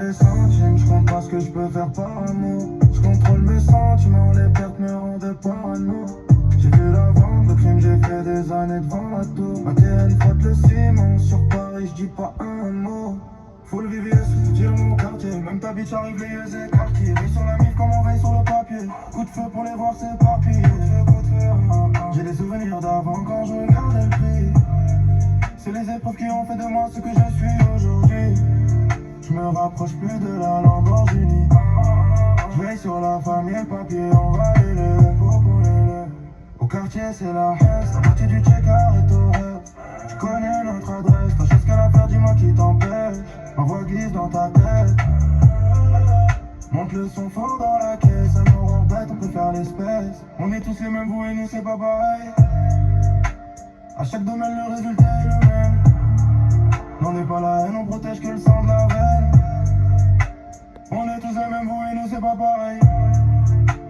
les centimes, je compte pas ce que je peux faire par amour. Je contrôle mes sentiments, les pertes me rendent parano. J'ai vu la vente, le crime, j'ai fait des années devant la tour. Ma TN frotte le ciment, sur Paris, je dis pas un mot. Full VVS, tire mon quartier, même ta bitch arrive les yeux écarqués. Veille sur la mif comme on veille sur le papier. Coup de feu pour les voir s'éparpiller. Coup de feu, J'ai des souvenirs d'avant quand je regardais le prix. C'est les épreuves qui ont fait de moi ce que je suis aujourd'hui. Je me rapproche plus de la Lamborghini. Je veille sur la famille, le papier, on va les lever. Au quartier c'est la haine, la partie du check-out est au rêve. Tu connais notre adresse, t'as chose qu'elle a faire, dis-moi qui t'empêche. Ma voix glisse dans ta tête. Monte le son fort dans la caisse, un horreur bête, on peut faire l'espèce. On est tous les mêmes, vous et nous c'est pas pareil. À chaque domaine le résultat est le même. On n'est pas la haine, on protège que le sang de la veine. On est tous les mêmes, vous et nous c'est pas pareil.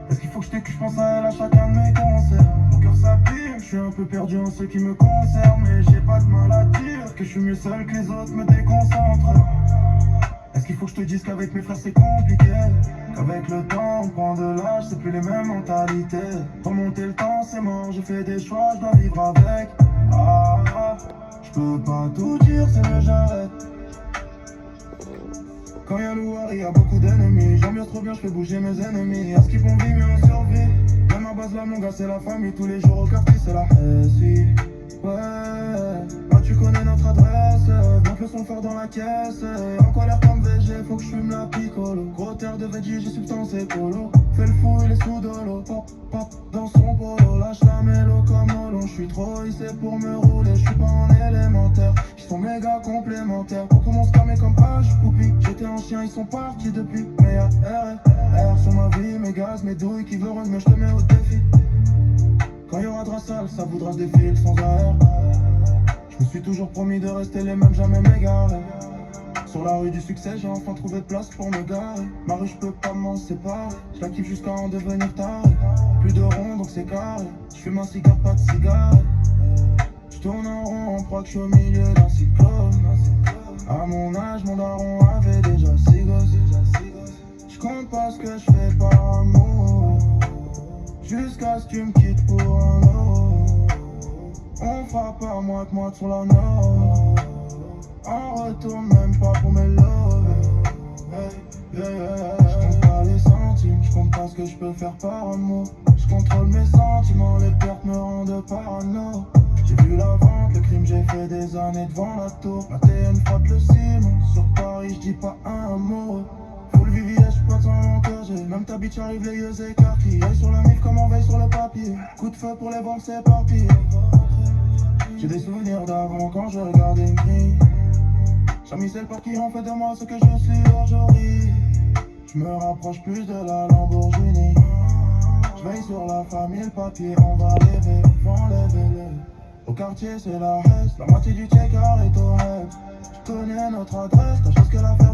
Est-ce qu'il faut que je t'écoute, je pense à elle à chacun de mes concerts. Mon cœur s'abîme, je suis un peu perdu en ce qui me concerne. Mais j'ai pas de mal à dire que je suis mieux seul que les autres me déconcentrent. Est-ce qu'il faut que je te dise qu'avec mes frères c'est compliqué? Qu'avec le temps on prend de l'âge, c'est plus les mêmes mentalités. Remonter le temps c'est mort, j'ai fait des choix, je dois vivre avec. Je peux pas tout dire, c'est mieux j'arrête. Quand y'a le noir, y'a beaucoup d'ennemis. J'ambiance trop bien, je fais bouger mes ennemis. À ce qu'ils font vivre, mais on survit. Même à base là, mon gars, c'est la famille. Tous les jours au quartier, c'est la SI. Ouais, bah tu connais notre adresse. Donc le son fort dans la caisse. En colère comme VG, faut que je fume la picolo. Gros terre de veggie, j'ai substance écolo. Fais le fou, il est sous dolo. Pop, pop, dans son polo. Lâche la mélo comme Olon. J'suis trop hissé pour me rouler. J'suis pas en élémentaire. Ils sont méga complémentaires. Pour commencer à comme H, Poupie. J'étais un chien, ils sont partis depuis. Mais y'a R sur ma vie, mes gaz, mes douilles qui veulent mais j'te mets au défi. Quand y'aura de la salle, ça voudra se défiler sans arrêt. Je me suis toujours promis de rester les mêmes, jamais m'égarer. Sur la rue du succès, j'ai enfin trouvé de place pour me garer. Ma rue, je peux pas m'en séparer. Je la kiffe jusqu'à en devenir taré. Plus de rond, donc c'est carré. Je fume un cigare, pas de cigarette. Je tourne en rond, on croit que je suis au milieu d'un cyclone. À mon âge, mon daron avait déjà 6 gosses. Je compte pas ce que je fais par amour. Jusqu'à ce que tu me quittes pour un autre. On fera pas moite sur la nord. On retourne même pas pour mes loves. Je compte pas les centimes, je compte pas ce que je peux faire par amour. Je contrôle mes sentiments, les pertes me rendent parano. J'ai vu la vente, le crime, j'ai fait des années devant la tour. Ma TN frotte le ciment, sur Paris, je dis pas un mot. Full VVS, j'suis pas dans mon cœur, j'ai même ta bitch arrive les yeux écarqués. Veille sur la mif comme on veille sur le papier. Coup de feu pour les ventes s'éparpiller. J'ai des souvenirs d'avant quand je regardais une grille. Jamais c'est le port qui ont fait de moi ce que je suis aujourd'hui. Je me rapproche plus de la Lamborghini. Je veille sur la famille, le papier, on va lever, les. Au quartier c'est la haine, la moitié du check-out est au rêve. Tu connais notre adresse, t'as chose qu'elle a fait.